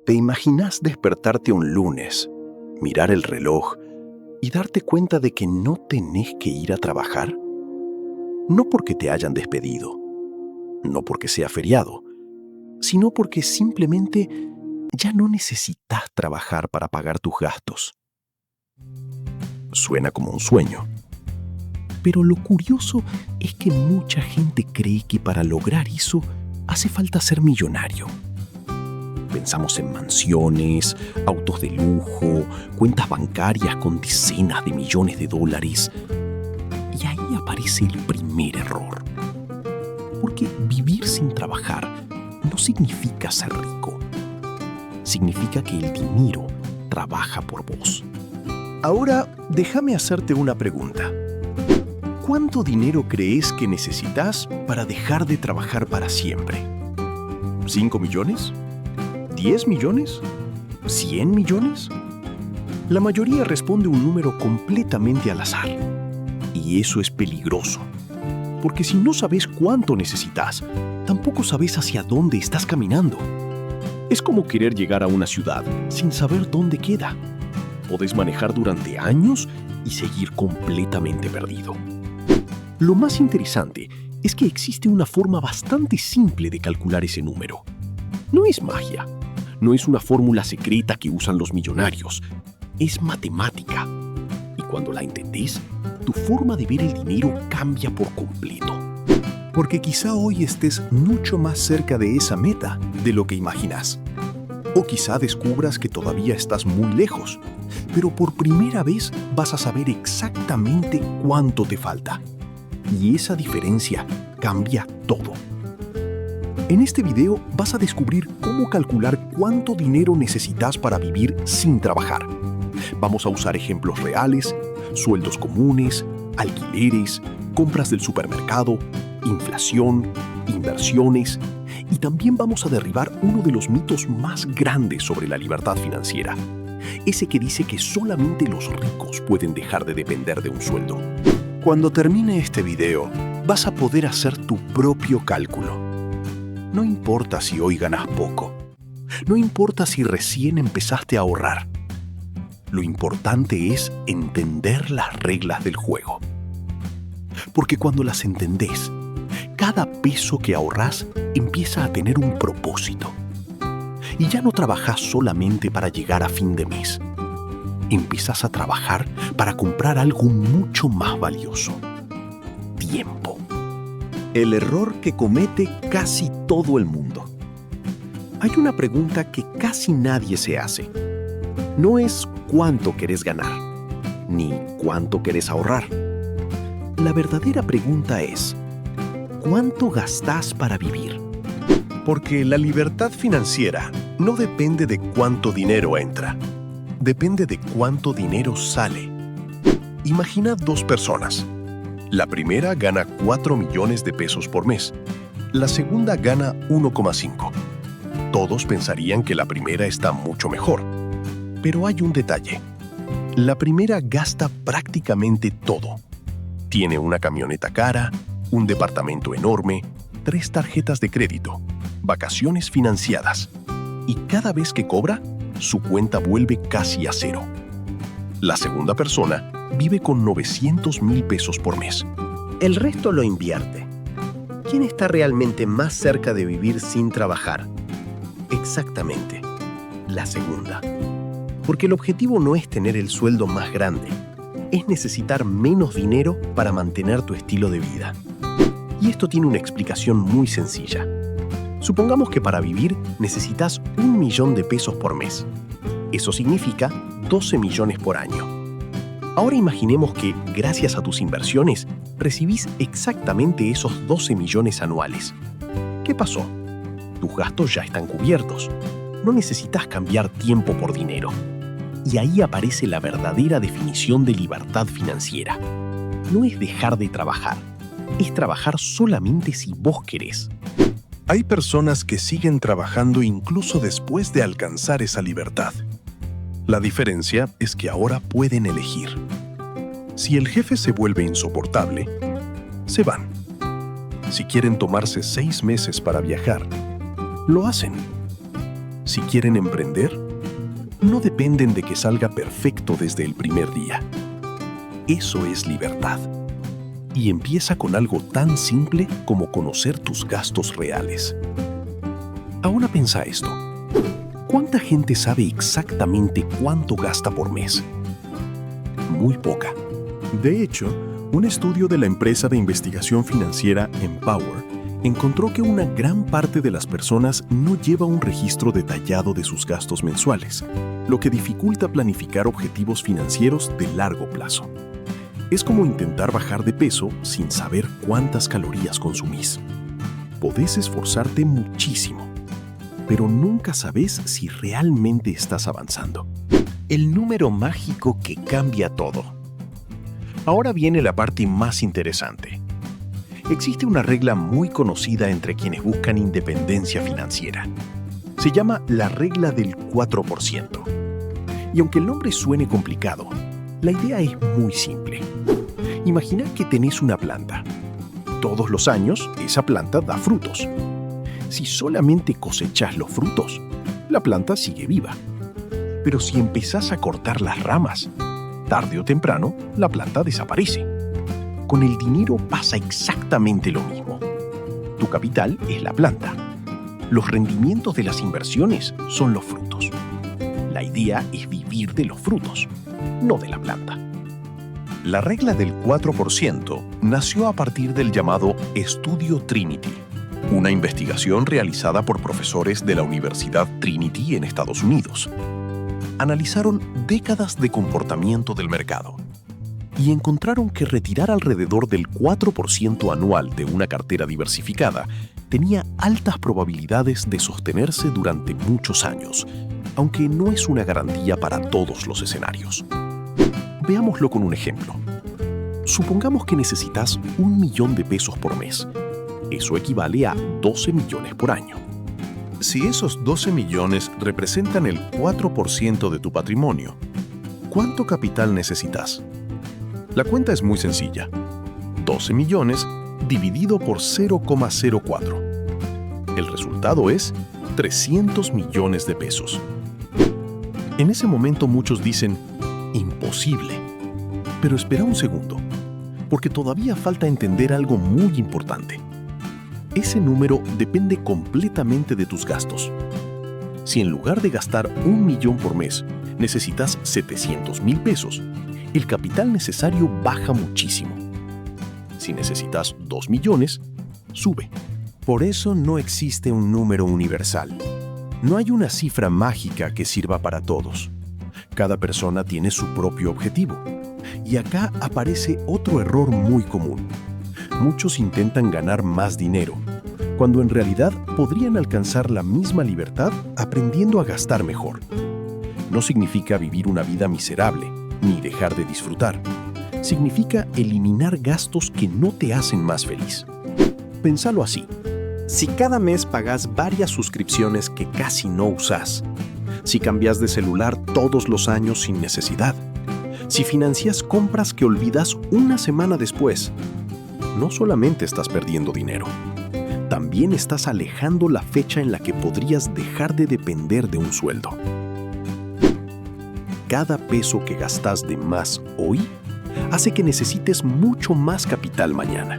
¿Te imaginas despertarte un lunes, mirar el reloj y darte cuenta de que no tenés que ir a trabajar? No porque te hayan despedido, no porque sea feriado, sino porque simplemente ya no necesitas trabajar para pagar tus gastos. Suena como un sueño. Pero lo curioso es que mucha gente cree que para lograr eso hace falta ser millonario. Pensamos en mansiones, autos de lujo, cuentas bancarias con decenas de millones de dólares. Y ahí aparece el primer error. Porque vivir sin trabajar no significa ser rico. Significa que el dinero trabaja por vos. Ahora, déjame hacerte una pregunta. ¿Cuánto dinero crees que necesitas para dejar de trabajar para siempre? ¿5 millones? ¿10 millones? ¿100 millones? La mayoría responde un número completamente al azar. Y eso es peligroso. Porque si no sabes cuánto necesitas, tampoco sabes hacia dónde estás caminando. Es como querer llegar a una ciudad sin saber dónde queda. Podés manejar durante años y seguir completamente perdido. Lo más interesante es que existe una forma bastante simple de calcular ese número. No es magia, no es una fórmula secreta que usan los millonarios, es matemática. Y cuando la entendés, tu forma de ver el dinero cambia por completo. Porque quizá hoy estés mucho más cerca de esa meta de lo que imaginas. O quizá descubras que todavía estás muy lejos, pero por primera vez vas a saber exactamente cuánto te falta. Y esa diferencia cambia todo. En este video vas a descubrir cómo calcular cuánto dinero necesitas para vivir sin trabajar. Vamos a usar ejemplos reales, sueldos comunes, alquileres, compras del supermercado, inflación, inversiones, y también vamos a derribar uno de los mitos más grandes sobre la libertad financiera. Ese que dice que solamente los ricos pueden dejar de depender de un sueldo. Cuando termine este video, vas a poder hacer tu propio cálculo. No importa si hoy ganas poco. No importa si recién empezaste a ahorrar. Lo importante es entender las reglas del juego. Porque cuando las entendés, cada peso que ahorrás empieza a tener un propósito. Y ya no trabajás solamente para llegar a fin de mes. Empiezas a trabajar para comprar algo mucho más valioso: tiempo. El error que comete casi todo el mundo. Hay una pregunta que casi nadie se hace. No es cuánto querés ganar, ni cuánto querés ahorrar. La verdadera pregunta es: ¿cuánto gastás para vivir? Porque la libertad financiera no depende de cuánto dinero entra. Depende de cuánto dinero sale. Imagina dos personas. La primera gana 4 millones de pesos por mes. La segunda gana 1,5. Todos pensarían que la primera está mucho mejor. Pero hay un detalle. La primera gasta prácticamente todo. Tiene una camioneta cara, un departamento enorme, 3 tarjetas de crédito, vacaciones financiadas. Y cada vez que cobra, su cuenta vuelve casi a cero. La segunda persona vive con 900,000 pesos por mes. El resto lo invierte. ¿Quién está realmente más cerca de vivir sin trabajar? Exactamente, la segunda. Porque el objetivo no es tener el sueldo más grande, es necesitar menos dinero para mantener tu estilo de vida. Y esto tiene una explicación muy sencilla. Supongamos que para vivir necesitas 1 millón de pesos por mes. Eso significa 12 millones por año. Ahora imaginemos que, gracias a tus inversiones, recibís exactamente esos 12 millones anuales. ¿Qué pasó? Tus gastos ya están cubiertos. No necesitas cambiar tiempo por dinero. Y ahí aparece la verdadera definición de libertad financiera. No es dejar de trabajar, es trabajar solamente si vos querés. Hay personas que siguen trabajando incluso después de alcanzar esa libertad. La diferencia es que ahora pueden elegir. Si el jefe se vuelve insoportable, se van. Si quieren tomarse 6 meses para viajar, lo hacen. Si quieren emprender, no dependen de que salga perfecto desde el primer día. Eso es libertad. Y empieza con algo tan simple como conocer tus gastos reales. Ahora piensa esto. ¿Cuánta gente sabe exactamente cuánto gasta por mes? Muy poca. De hecho, un estudio de la empresa de investigación financiera Empower encontró que una gran parte de las personas no lleva un registro detallado de sus gastos mensuales, lo que dificulta planificar objetivos financieros de largo plazo. Es como intentar bajar de peso sin saber cuántas calorías consumís. Podés esforzarte muchísimo, pero nunca sabes si realmente estás avanzando. El número mágico que cambia todo. Ahora viene la parte más interesante. Existe una regla muy conocida entre quienes buscan independencia financiera. Se llama la regla del 4%. Y aunque el nombre suene complicado, la idea es muy simple. Imagina que tenés una planta. Todos los años, esa planta da frutos. Si solamente cosechás los frutos, la planta sigue viva. Pero si empezás a cortar las ramas, tarde o temprano, la planta desaparece. Con el dinero pasa exactamente lo mismo. Tu capital es la planta. Los rendimientos de las inversiones son los frutos. La idea es vivir de los frutos, no de la planta. La regla del 4% nació a partir del llamado Estudio Trinity, una investigación realizada por profesores de la Universidad Trinity en Estados Unidos. Analizaron décadas de comportamiento del mercado y encontraron que retirar alrededor del 4% anual de una cartera diversificada tenía altas probabilidades de sostenerse durante muchos años, aunque no es una garantía para todos los escenarios. Veámoslo con un ejemplo. Supongamos que necesitas 1 millón de pesos por mes. Eso equivale a 12 millones por año. Si esos 12 millones representan el 4% de tu patrimonio, ¿cuánto capital necesitas? La cuenta es muy sencilla. 12 millones dividido por 0,04. El resultado es 300 millones de pesos. En ese momento muchos dicen, imposible. Pero espera un segundo, porque todavía falta entender algo muy importante. Ese número depende completamente de tus gastos. Si en lugar de gastar 1 millón por mes, necesitas 700,000 pesos, el capital necesario baja muchísimo. Si necesitas 2 millones, sube. Por eso no existe un número universal. No hay una cifra mágica que sirva para todos. Cada persona tiene su propio objetivo. Y acá aparece otro error muy común. Muchos intentan ganar más dinero, cuando en realidad podrían alcanzar la misma libertad aprendiendo a gastar mejor. No significa vivir una vida miserable, ni dejar de disfrutar. Significa eliminar gastos que no te hacen más feliz. Pénsalo así. Si cada mes pagas varias suscripciones que casi no usás, si cambias de celular todos los años sin necesidad, si financias compras que olvidas una semana después, no solamente estás perdiendo dinero, también estás alejando la fecha en la que podrías dejar de depender de un sueldo. Cada peso que gastas de más hoy hace que necesites mucho más capital mañana.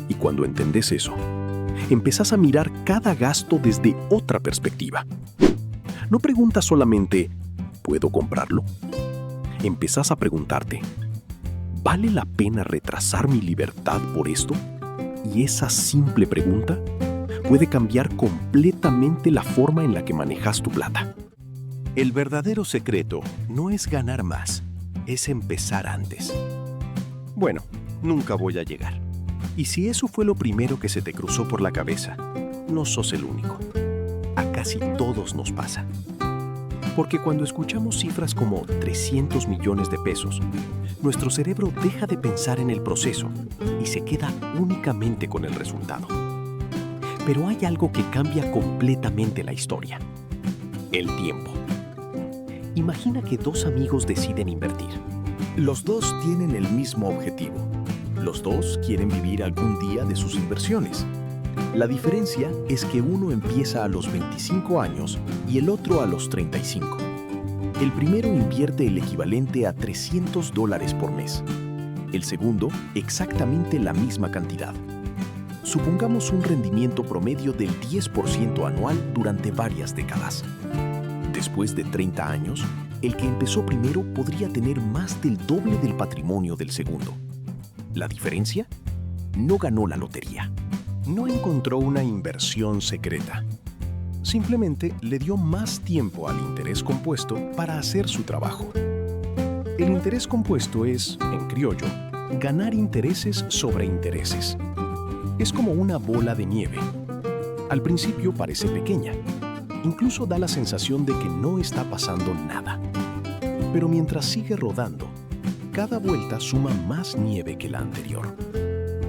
Y cuando entendés eso, empezás a mirar cada gasto desde otra perspectiva. No preguntas solamente, ¿puedo comprarlo? Empezás a preguntarte, ¿vale la pena retrasar mi libertad por esto? Y esa simple pregunta puede cambiar completamente la forma en la que manejas tu plata. El verdadero secreto no es ganar más, es empezar antes. Bueno, nunca voy a llegar. Y si eso fue lo primero que se te cruzó por la cabeza, no sos el único. A casi todos nos pasa. Porque cuando escuchamos cifras como 300 millones de pesos, nuestro cerebro deja de pensar en el proceso y se queda únicamente con el resultado. Pero hay algo que cambia completamente la historia: el tiempo. Imagina que dos amigos deciden invertir. Los dos tienen el mismo objetivo. Los dos quieren vivir algún día de sus inversiones. La diferencia es que uno empieza a los 25 años y el otro a los 35. El primero invierte el equivalente a $300 por mes. El segundo, exactamente la misma cantidad. Supongamos un rendimiento promedio del 10% anual durante varias décadas. Después de 30 años, el que empezó primero podría tener más del doble del patrimonio del segundo. ¿La diferencia? No ganó la lotería. No encontró una inversión secreta. Simplemente le dio más tiempo al interés compuesto para hacer su trabajo. El interés compuesto es, en criollo, ganar intereses sobre intereses. Es como una bola de nieve. Al principio parece pequeña. Incluso da la sensación de que no está pasando nada. Pero mientras sigue rodando, cada vuelta suma más nieve que la anterior.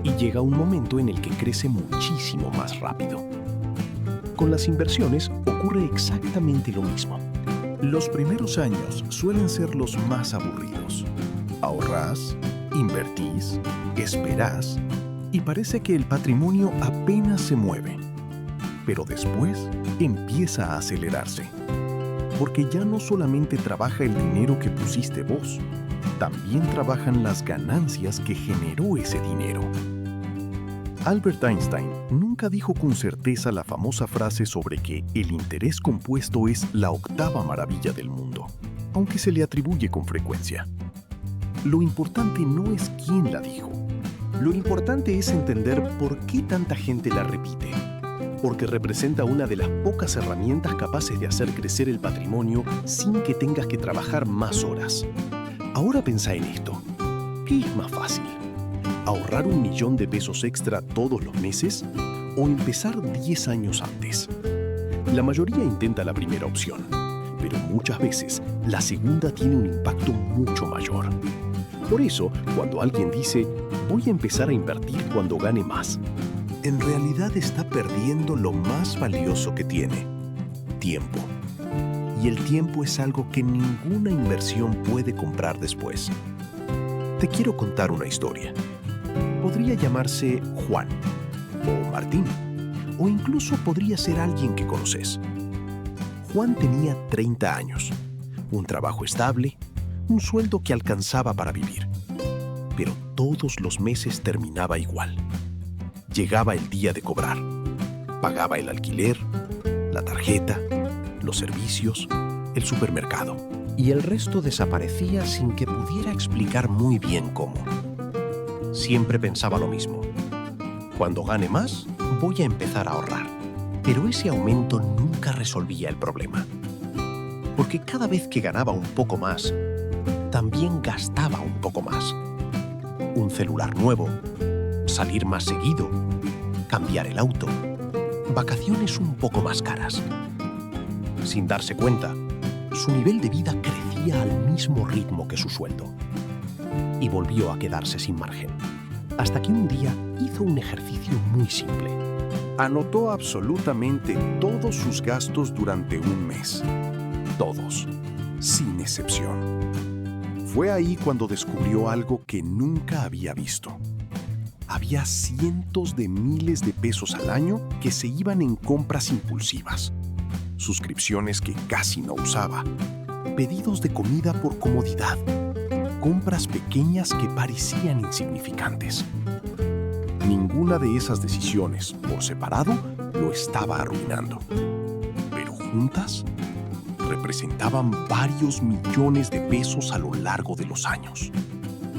Y llega un momento en el que crece muchísimo más rápido. Con las inversiones ocurre exactamente lo mismo. Los primeros años suelen ser los más aburridos. Ahorrás, invertís, esperás y parece que el patrimonio apenas se mueve. Pero después empieza a acelerarse. Porque ya no solamente trabaja el dinero que pusiste vos, también trabajan las ganancias que generó ese dinero. Albert Einstein nunca dijo con certeza la famosa frase sobre que el interés compuesto es la octava maravilla del mundo, aunque se le atribuye con frecuencia. Lo importante no es quién la dijo. Lo importante es entender por qué tanta gente la repite. Porque representa una de las pocas herramientas capaces de hacer crecer el patrimonio sin que tengas que trabajar más horas. Ahora pensá en esto. ¿Qué es más fácil? ¿Ahorrar $1.000.000 extra todos los meses o empezar 10 años antes? La mayoría intenta la primera opción, pero muchas veces la segunda tiene un impacto mucho mayor. Por eso, cuando alguien dice, voy a empezar a invertir cuando gane más, en realidad está perdiendo lo más valioso que tiene: tiempo. Y el tiempo es algo que ninguna inversión puede comprar después. Te quiero contar una historia. Podría llamarse Juan, o Martín, o incluso podría ser alguien que conoces. Juan tenía 30 años, un trabajo estable, un sueldo que alcanzaba para vivir. Pero todos los meses terminaba igual. Llegaba el día de cobrar. Pagaba el alquiler, la tarjeta, los servicios, el supermercado. Y el resto desaparecía sin que pudiera explicar muy bien cómo. Siempre pensaba lo mismo. Cuando gane más, voy a empezar a ahorrar. Pero ese aumento nunca resolvía el problema. Porque cada vez que ganaba un poco más, también gastaba un poco más. Un celular nuevo, salir más seguido, cambiar el auto, vacaciones un poco más caras. Sin darse cuenta, su nivel de vida crecía al mismo ritmo que su sueldo. Y volvió a quedarse sin margen. Hasta que un día hizo un ejercicio muy simple. Anotó absolutamente todos sus gastos durante un mes. Todos, sin excepción. Fue ahí cuando descubrió algo que nunca había visto. Había cientos de miles de pesos al año que se iban en compras impulsivas. Suscripciones que casi no usaba. Pedidos de comida por comodidad. Compras pequeñas que parecían insignificantes. Ninguna de esas decisiones, por separado, lo estaba arruinando. Pero juntas, representaban varios millones de pesos a lo largo de los años.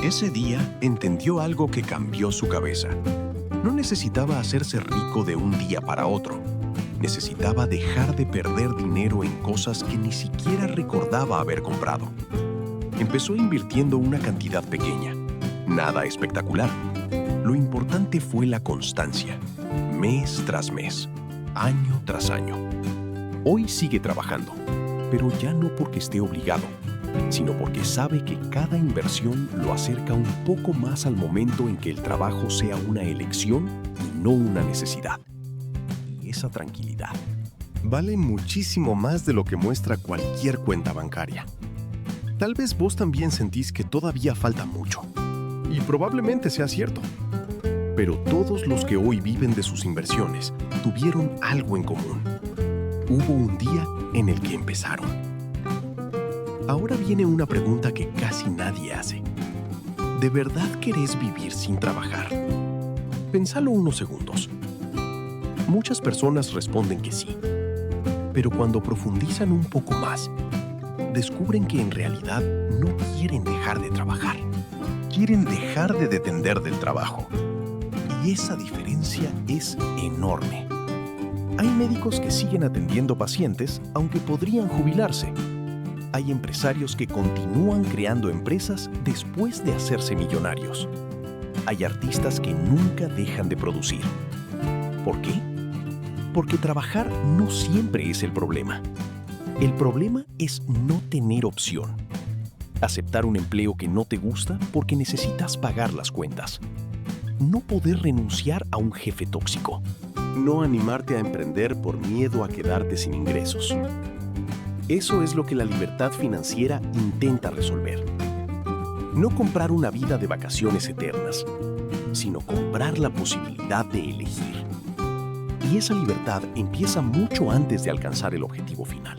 Ese día entendió algo que cambió su cabeza. No necesitaba hacerse rico de un día para otro. Necesitaba dejar de perder dinero en cosas que ni siquiera recordaba haber comprado. Empezó invirtiendo una cantidad pequeña. Nada espectacular. Lo importante fue la constancia. Mes tras mes. Año tras año. Hoy sigue trabajando, pero ya no porque esté obligado, sino porque sabe que cada inversión lo acerca un poco más al momento en que el trabajo sea una elección y no una necesidad. Y esa tranquilidad vale muchísimo más de lo que muestra cualquier cuenta bancaria. Tal vez vos también sentís que todavía falta mucho. Y probablemente sea cierto. Pero todos los que hoy viven de sus inversiones tuvieron algo en común. Hubo un día en el que empezaron. Ahora viene una pregunta que casi nadie hace. ¿De verdad querés vivir sin trabajar? Pensalo unos segundos. Muchas personas responden que sí, pero cuando profundizan un poco más, descubren que en realidad no quieren dejar de trabajar. Quieren dejar de depender del trabajo. Y esa diferencia es enorme. Hay médicos que siguen atendiendo pacientes aunque podrían jubilarse. Hay empresarios que continúan creando empresas después de hacerse millonarios. Hay artistas que nunca dejan de producir. ¿Por qué? Porque trabajar no siempre es el problema. El problema es no tener opción. Aceptar un empleo que no te gusta porque necesitas pagar las cuentas. No poder renunciar a un jefe tóxico. No animarte a emprender por miedo a quedarte sin ingresos. Eso es lo que la libertad financiera intenta resolver. No comprar una vida de vacaciones eternas, sino comprar la posibilidad de elegir. Y esa libertad empieza mucho antes de alcanzar el objetivo final.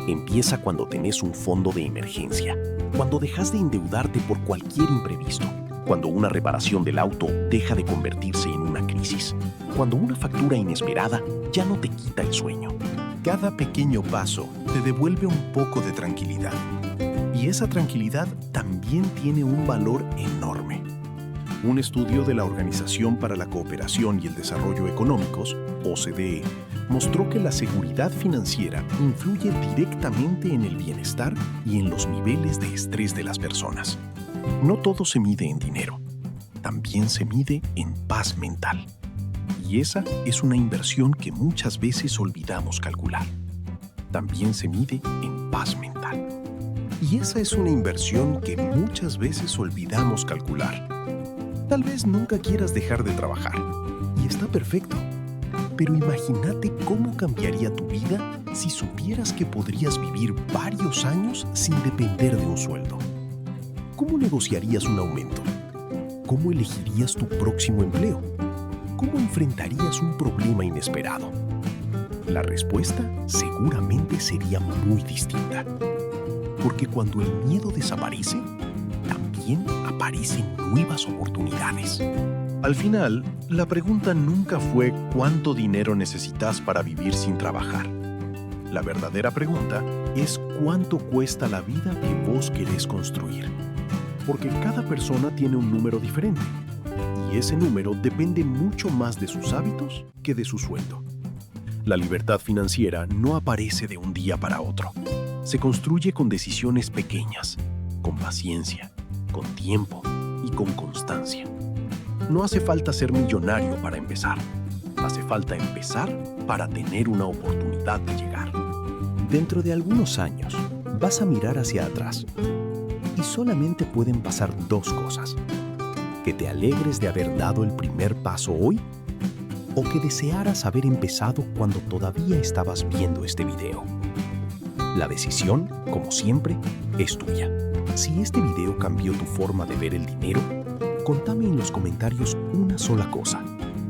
Empieza cuando tenés un fondo de emergencia, cuando dejas de endeudarte por cualquier imprevisto, cuando una reparación del auto deja de convertirse en una crisis, cuando una factura inesperada ya no te quita el sueño. Cada pequeño paso te devuelve un poco de tranquilidad. Y esa tranquilidad también tiene un valor enorme. Un estudio de la Organización para la Cooperación y el Desarrollo Económicos, OCDE, mostró que la seguridad financiera influye directamente en el bienestar y en los niveles de estrés de las personas. No todo se mide en dinero, también se mide en paz mental. Y esa es una inversión que muchas veces olvidamos calcular. También se mide en paz mental. Y esa es una inversión que muchas veces olvidamos calcular. Tal vez nunca quieras dejar de trabajar, y está perfecto. Pero imagínate cómo cambiaría tu vida si supieras que podrías vivir varios años sin depender de un sueldo. ¿Cómo negociarías un aumento? ¿Cómo elegirías tu próximo empleo? ¿Cómo enfrentarías un problema inesperado? La respuesta seguramente sería muy distinta. Porque cuando el miedo desaparece, también aparecen nuevas oportunidades. Al final, la pregunta nunca fue ¿cuánto dinero necesitas para vivir sin trabajar? La verdadera pregunta es ¿cuánto cuesta la vida que vos querés construir? Porque cada persona tiene un número diferente. Y ese número depende mucho más de sus hábitos que de su sueldo. La libertad financiera no aparece de un día para otro. Se construye con decisiones pequeñas, con paciencia, con tiempo y con constancia. No hace falta ser millonario para empezar. Hace falta empezar para tener una oportunidad de llegar. Dentro de algunos años, vas a mirar hacia atrás y solamente pueden pasar dos cosas. Que te alegres de haber dado el primer paso hoy o que desearas haber empezado cuando todavía estabas viendo este video. La decisión, como siempre, es tuya. Si este video cambió tu forma de ver el dinero, contame en los comentarios una sola cosa.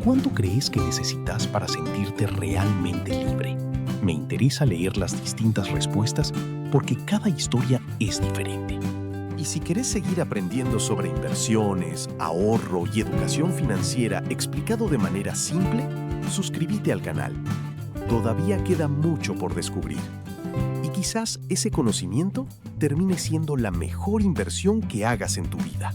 ¿Cuánto crees que necesitas para sentirte realmente libre? Me interesa leer las distintas respuestas porque cada historia es diferente. Y si querés seguir aprendiendo sobre inversiones, ahorro y educación financiera explicado de manera simple, suscríbete al canal. Todavía queda mucho por descubrir. Y quizás ese conocimiento termine siendo la mejor inversión que hagas en tu vida.